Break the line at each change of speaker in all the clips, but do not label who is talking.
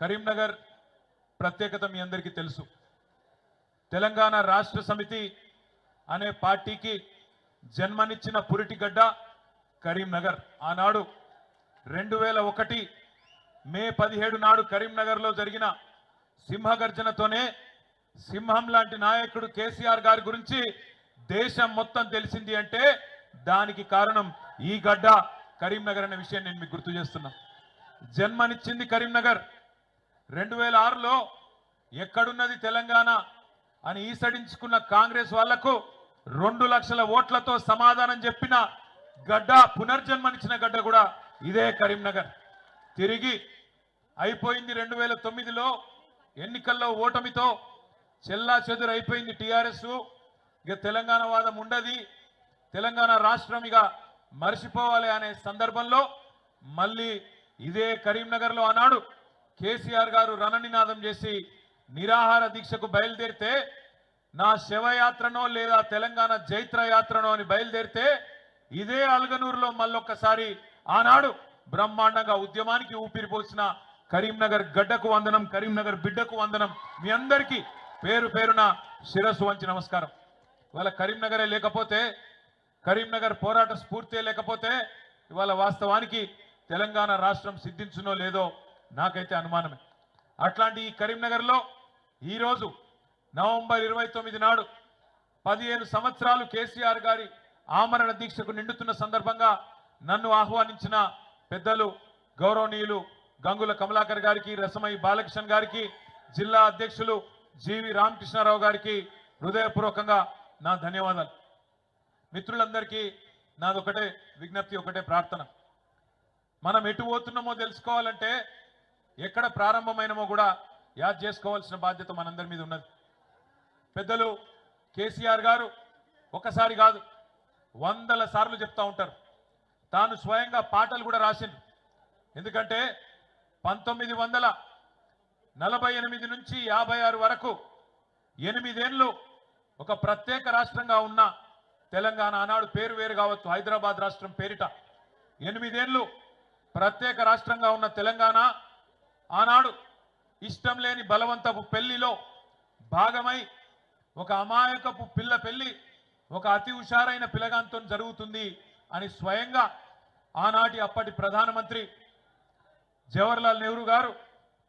కరీంనగర్ ప్రత్యేకత మీ అందరికీ తెలుసు. తెలంగాణ రాష్ట్ర సమితి అనే పార్టీకి జన్మనిచ్చిన పురిటిగడ్డ కరీంనగర్. ఆనాడు 2001 మే 17 నాడు కరీంనగర్లో జరిగిన సింహగర్జనతోనే సింహం లాంటి నాయకుడు కేసీఆర్ గారి గురించి దేశం మొత్తం తెలిసింది అంటే దానికి కారణం ఈ గడ్డ కరీంనగర్ అనే విషయం నేను మీకు గుర్తు చేస్తున్నా. జన్మనిచ్చింది కరీంనగర్. 2006లో ఎక్కడున్నది తెలంగాణ అని ఈసడించుకున్న కాంగ్రెస్ వాళ్లకు 2 లక్షల ఓట్లతో సమాధానం చెప్పిన గడ్డ, పునర్జన్మనిచ్చిన గడ్డ కూడా ఇదే కరీంనగర్. తిరిగి అయిపోయింది 2009లో ఎన్నికల్లో ఓటమితో చెల్లా చెదురు అయిపోయింది టీఆర్ఎస్. ఇక తెలంగాణ వాదం ఉండది, తెలంగాణ రాష్ట్రం ఇక మర్చిపోవాలి అనే సందర్భంలో మళ్ళీ ఇదే కరీంనగర్లో ఆనాడు కేసీఆర్ గారు రణనినాదం చేసి నిరాహార దీక్షకు బయలుదేరితే, నా శవయాత్రనో లేదా తెలంగాణ జైత్ర యాత్రనో అని బయలుదేరితే ఇదే అల్గనూరులో మళ్ళొక్కసారి ఆనాడు బ్రహ్మాండంగా ఉద్యమానికి ఊపిరిపోసిన కరీంనగర్ గడ్డకు వందనం, కరీంనగర్ బిడ్డకు వందనం. మీ అందరికీ పేరు పేరున శిరస్సు వంచి నమస్కారం. ఇవాళ కరీంనగరే లేకపోతే, కరీంనగర్ పోరాట స్ఫూర్తే లేకపోతే ఇవాళ వాస్తవానికి తెలంగాణ రాష్ట్రం సిద్ధించునో లేదో నాకైతే అనుమానమే. అట్లాంటి ఈ కరీంనగర్లో ఈరోజు నవంబర్ 29 నాడు 15 సంవత్సరాలు కేసీఆర్ గారి ఆమరణ దీక్షకు నిండుతున్న సందర్భంగా నన్ను ఆహ్వానించిన పెద్దలు గౌరవనీయులు గంగుల కమలాకర్ గారికి, రసమై బాలకృష్ణ గారికి, జిల్లా అధ్యక్షులు జీవి రామకృష్ణారావు గారికి హృదయపూర్వకంగా నా ధన్యవాదాలు. మిత్రులందరికీ నాదొకటే విజ్ఞప్తి, ఒకటే ప్రార్థన. మనం ఎటు పోతున్నామో తెలుసుకోవాలంటే, ఎక్కడ ప్రారంభమైనమో కూడా యాద్ చేసుకోవాల్సిన బాధ్యత మనందరి మీద ఉన్నది. పెద్దలు కేసీఆర్ గారు ఒకసారి కాదు 100ల సార్లు చెప్తా ఉంటారు. తాను స్వయంగా పాటలు కూడా రాసిండు. ఎందుకంటే 1948 నుంచి 56 వరకు 8 ఏళ్ళు ఒక ప్రత్యేక రాష్ట్రంగా ఉన్న తెలంగాణ, ఆనాడు పేరు వేరు కావచ్చు, హైదరాబాద్ రాష్ట్రం పేరిట 8 ఏళ్ళు ప్రత్యేక రాష్ట్రంగా ఉన్న తెలంగాణ ఆనాడు ఇష్టం లేని బలవంతపు పెళ్లిలో భాగమై ఒక అమాయకపు పిల్ల పెళ్లి ఒక అతి హుషారైన పిల్లగాంతో జరుగుతుంది అని స్వయంగా ఆనాటి అప్పటి ప్రధానమంత్రి జవహర్లాల్ నెహ్రూ గారు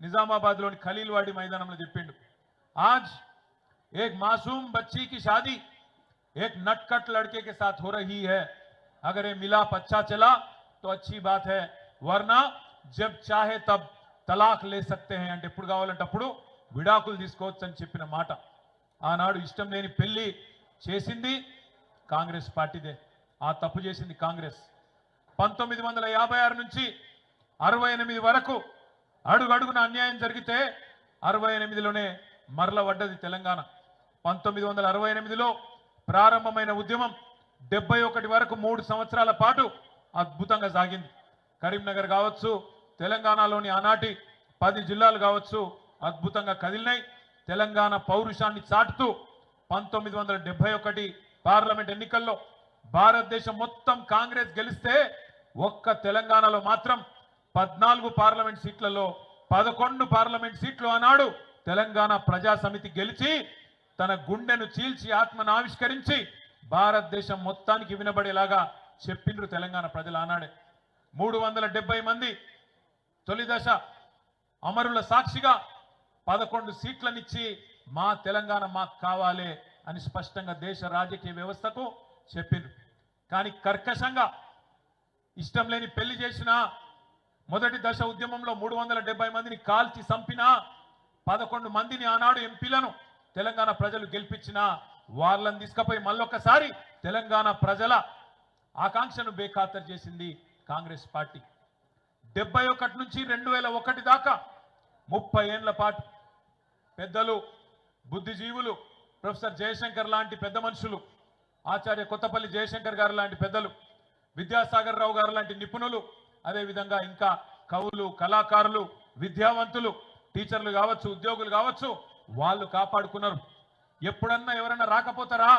నిజామాబాద్లోని ఖలీల్వాడి మైదానంలో చెప్పిండు. ఆజ్ एक मासूम बच्ची की शादी एक नटखट लड़के के साथ हो रही है. अगर ये मिलाप अच्छा चला तो अच्छी बात है, वरना जब चाहे तब तलाक ले सकते हैं అంటే ఎప్పుడు కావాలంటే అప్పుడు విడాకులు తీసుకోవచ్చు అని చెప్పిన మాట. ఆనాడు ఇష్టం లేని పెళ్లి చేసింది కాంగ్రెస్ పార్టీదే. ఆ తప్పు చేసింది కాంగ్రెస్. 1956 నుంచి 68 వరకు అడుగడుగున అన్యాయం జరిగితే 68లోనే మరల పడ్డది తెలంగాణ. 1968లో ప్రారంభమైన ఉద్యమం 71 వరకు 3 సంవత్సరాల పాటు అద్భుతంగా సాగింది. కరీంనగర్ కావచ్చు, తెలంగాణలోని ఆనాటి 10 జిల్లాలు కావచ్చు, అద్భుతంగా కదిలినాయి. తెలంగాణ పౌరుషాన్ని చాటుతూ 1971 పార్లమెంట్ ఎన్నికల్లో భారతదేశం మొత్తం కాంగ్రెస్ గెలిస్తే ఒక్క తెలంగాణలో మాత్రం 14 పార్లమెంట్ సీట్లలో 11 పార్లమెంట్ సీట్లు ఆనాడు తెలంగాణ ప్రజా సమితి గెలిచి తన గుండెను చీల్చి ఆత్మను ఆవిష్కరించి భారతదేశం మొత్తానికి వినబడేలాగా చెప్పిండ్రు తెలంగాణ ప్రజలు ఆనాడే. 370 మంది తొలి దశ అమరుల సాక్షిగా 11 సీట్లనిచ్చి మా తెలంగాణ మాకు కావాలి అని స్పష్టంగా దేశ రాజకీయ వ్యవస్థకు చెప్పిండ్రు. కానీ కర్కశంగా ఇష్టం లేని పెళ్లి చేసిన మొదటి దశ ఉద్యమంలో 370 మందిని కాల్చి చంపిన 11 మందిని ఆనాడు ఎంపీలను తెలంగాణ ప్రజలు గెలిపించిన వాళ్ళని తీసుకుపోయి మళ్ళొక్కసారి తెలంగాణ ప్రజల ఆకాంక్షను బేఖాతరు చేసింది కాంగ్రెస్ పార్టీ. 71 నుంచి 2001 దాకా 30 ఏళ్ల పాటు పెద్దలు, బుద్ధిజీవులు, ప్రొఫెసర్ జయశంకర్ లాంటి పెద్ద మనుషులు, ఆచార్య కొత్తపల్లి జయశంకర్ గారు లాంటి పెద్దలు, విద్యాసాగర్ రావు గారు లాంటి నిపుణులు, అదేవిధంగా ఇంకా కవులు, కళాకారులు, విద్యావంతులు, టీచర్లు కావచ్చు, ఉద్యోగులు కావచ్చు, వాళ్ళు కాపాడుకున్నారు. ఎప్పుడన్నా ఎవరన్నా రాకపోతారా,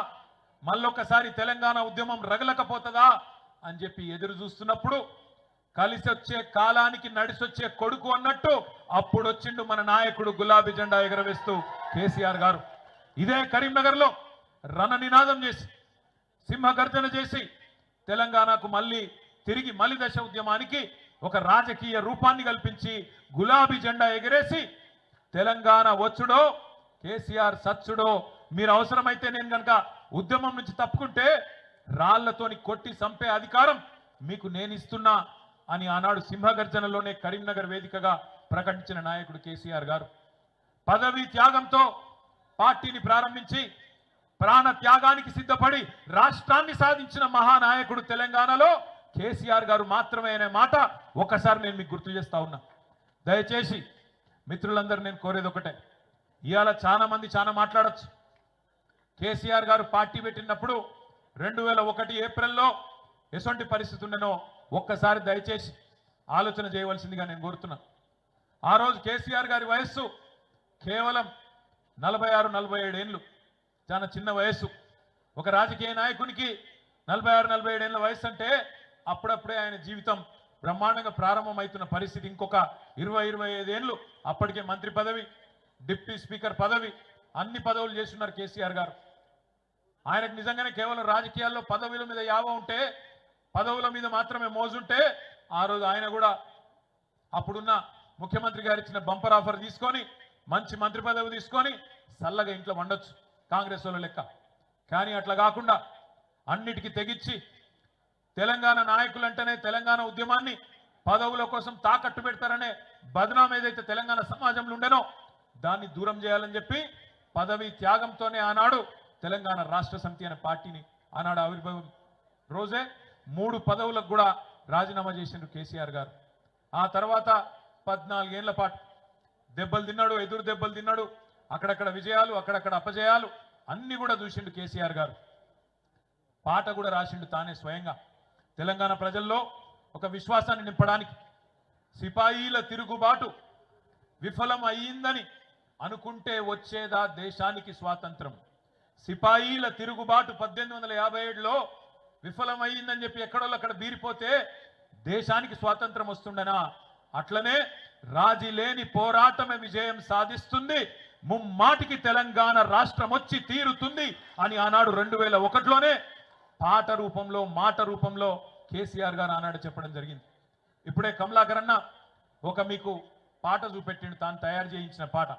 మళ్ళొక్కసారి తెలంగాణ ఉద్యమం రగలకపోతుందా అని చెప్పి ఎదురు చూస్తున్నప్పుడు కలిసి వచ్చే కాలానికి నడిసొచ్చే కొడుకు అన్నట్టు అప్పుడు వచ్చిండు మన నాయకుడు గులాబీ జెండా ఎగరవేస్తూ కేసీఆర్ గారు. ఇదే కరీంనగర్లో రణనినాదం చేసి సింహగర్జన చేసి తెలంగాణకు తిరిగి మలి దశ ఉద్యమానికి ఒక రాజకీయ రూపాన్ని కల్పించి గులాబీ జెండా ఎగరేసి తెలంగాణ వచ్చుడో కేసీఆర్ సచ్చుడో, మీరు అవసరమైతే నేను కనుక ఉద్యమం నుంచి తప్పుకుంటే రాళ్లతోని కొట్టి చంపే అధికారం మీకు నేను ఇస్తున్నా అని ఆనాడు సింహగర్జనలోనే కరీంనగర్ వేదికగా ప్రకటించిన నాయకుడు కేసీఆర్ గారు. పదవీ త్యాగంతో పార్టీని ప్రారంభించి ప్రాణ త్యాగానికి సిద్ధపడి రాష్ట్రాన్ని సాధించిన మహానాయకుడు తెలంగాణలో కేసీఆర్ గారు మాత్రమే అనే మాట ఒకసారి నేను మీకు గుర్తు చేస్తా ఉన్నా. దయచేసి మిత్రులందరూ నేను కోరేది ఒకటే, ఇవాళ చాలా మంది చాలా మాట్లాడచ్చు. కేసీఆర్ గారు పార్టీ పెట్టినప్పుడు 2001 ఏప్రిల్లో ఎటువంటి పరిస్థితి ఉండనో ఒక్కసారి దయచేసి ఆలోచన చేయవలసిందిగా నేను కోరుతున్నా. ఆ రోజు కేసీఆర్ గారి వయస్సు కేవలం 46-47 ఏళ్ళు, చాలా చిన్న వయస్సు. ఒక రాజకీయ నాయకునికి 46-47 ఏళ్ళ వయసు అంటే అప్పుడప్పుడే ఆయన జీవితం బ్రహ్మాండంగా ప్రారంభమవుతున్న పరిస్థితి. ఇంకొక 20-25 ఏళ్ళు అప్పటికే మంత్రి పదవి, డిప్యూటీ స్పీకర్ పదవి, అన్ని పదవులు చేస్తున్నారు కేసీఆర్ గారు. ఆయనకు నిజంగానే కేవలం రాజకీయాల్లో పదవుల మీద యావ ఉంటే, పదవుల మీద మాత్రమే మోజుంటే ఆ రోజు ఆయన కూడా అప్పుడున్న ముఖ్యమంత్రి గారు ఇచ్చిన బంపర్ ఆఫర్ తీసుకొని మంచి మంత్రి పదవి తీసుకొని చల్లగా ఇంట్లో వండొచ్చు కాంగ్రెస్ వాళ్ళ లెక్క. కానీ అట్లా కాకుండా అన్నిటికీ తెగించి తెలంగాణ నాయకులంటేనే తెలంగాణ ఉద్యమాన్ని పదవుల కోసం తాకట్టు పెడతారనే బదనాం ఏదైతే తెలంగాణ సమాజంలో ఉండేనో దాన్ని దూరం చేయాలని చెప్పి పదవి త్యాగంతోనే ఆనాడు తెలంగాణ రాష్ట్ర సమితి అనే పార్టీని ఆనాడు ఆవిర్భావం రోజే 3 పదవులకు కూడా రాజీనామా చేసిండ్రు కేసీఆర్ గారు. ఆ తర్వాత 14 ఏళ్ల పాటు దెబ్బలు తిన్నాడు, ఎదురు దెబ్బలు తిన్నాడు, అక్కడక్కడ విజయాలు, అక్కడక్కడ అపజయాలు అన్ని కూడా చూసిండు కేసీఆర్ గారు. పాట కూడా రాసిండు తానే స్వయంగా. తెలంగాణ ప్రజల్లో ఒక విశ్వాసాన్ని నింపడానికి సిపాయిల తిరుగుబాటు విఫలం అయ్యిందని అనుకుంటే వచ్చేదా దేశానికి స్వాతంత్రం. సిపాయిల తిరుగుబాటు 1857లో విఫలమయ్యిందని చెప్పి ఎక్కడోళ్ళు అక్కడ బీరిపోతే దేశానికి స్వాతంత్రం వస్తుండనా? అట్లనే రాజీ లేని పోరాటమే విజయం సాధిస్తుంది, ముమ్మాటికి తెలంగాణ రాష్ట్రం వచ్చి తీరుతుంది అని ఆనాడు 2001లోనే పాట రూపంలో మాట రూపంలో కేసీఆర్ గారు ఆనాడు చెప్పడం జరిగింది. ఇప్పుడే కమలాకర్ అన్న ఒక మీకు పాట చూపెట్టిండు, తాను తయారు చేయించిన పాట.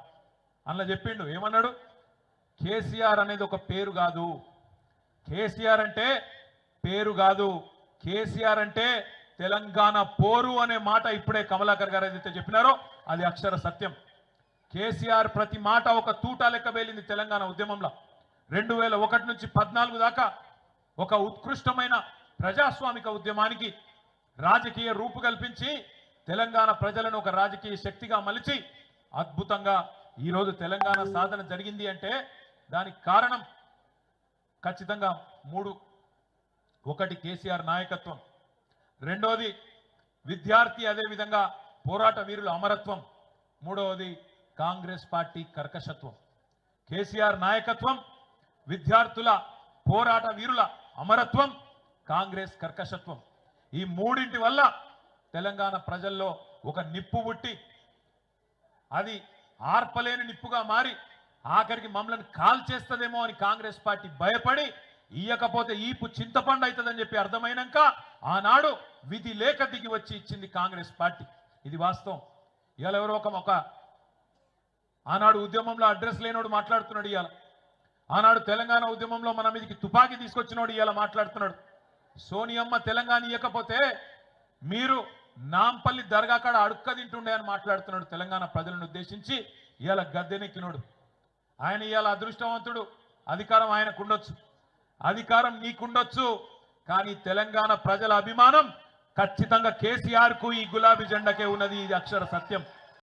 అందులో చెప్పిండు, ఏమన్నాడు? కేసీఆర్ అనేది ఒక పేరు కాదు, కేసీఆర్ అంటే పేరు కాదు, కేసీఆర్ అంటే తెలంగాణ పోరు అనే మాట ఇప్పుడే కమలాకర్ గారు ఏదైతే చెప్పినారో అది అక్షర సత్యం. కేసీఆర్ ప్రతి మాట ఒక తూటా లెక్క వేలింది తెలంగాణ ఉద్యమంలో. 2001 నుంచి 14 దాకా ఒక ఉత్కృష్టమైన ప్రజాస్వామిక ఉద్యమానికి రాజకీయ రూపు కల్పించి తెలంగాణ ప్రజలను ఒక రాజకీయ శక్తిగా మలిచి అద్భుతంగా ఈరోజు తెలంగాణ సాధన జరిగింది అంటే దానికి కారణం ఖచ్చితంగా 3. ఒకటి కేసీఆర్ నాయకత్వం, రెండోది విద్యార్థి అదేవిధంగా పోరాట వీరుల అమరత్వం, మూడవది కాంగ్రెస్ పార్టీ కర్కశత్వం. కేసీఆర్ నాయకత్వం, విద్యార్థుల పోరాట వీరుల అమరత్వం, కాంగ్రెస్ కర్కశత్వం, ఈ మూడింటి వల్ల తెలంగాణ ప్రజల్లో ఒక నిప్పు పుట్టి అది ఆర్పలేని నిప్పుగా మారి ఆఖరికి మమ్మల్ని కాల్చేస్తుందేమో అని కాంగ్రెస్ పార్టీ భయపడి ఇయ్యకపోతే ఈపు చింతపండు అవుతుందని చెప్పి అర్థమైనాక ఆనాడు విధి లేక దిగి వచ్చి ఇచ్చింది కాంగ్రెస్ పార్టీ. ఇది వాస్తవం. ఇవాళ ఎవరో ఒక ఆనాడు ఉద్యమంలో అడ్రస్ లేనోడు మాట్లాడుతున్నాడు. ఇవాళ ఆనాడు తెలంగాణ ఉద్యమంలో మన మీదకి తుపాకీ తీసుకొచ్చినోడు ఇవాళ మాట్లాడుతున్నాడు. సోనియమ్మ తెలంగాణ ఇవ్వకపోతే మీరు నాంపల్లి దర్గా కాడ అడుక్క తింటుండే అని మాట్లాడుతున్నాడు. తెలంగాణ ప్రజలను ఉద్దేశించి ఇవాళ గద్దెనెక్కినోడు ఆయన. ఇవాళ అదృష్టవంతుడు, అధికారం ఆయనకు ఉండొచ్చు, అధికారం నీకుండొచ్చు, కానీ తెలంగాణ ప్రజల అభిమానం ఖచ్చితంగా కేసీఆర్ కు ఈ గులాబీ జెండాకే ఉన్నది. ఇది అక్షర సత్యం.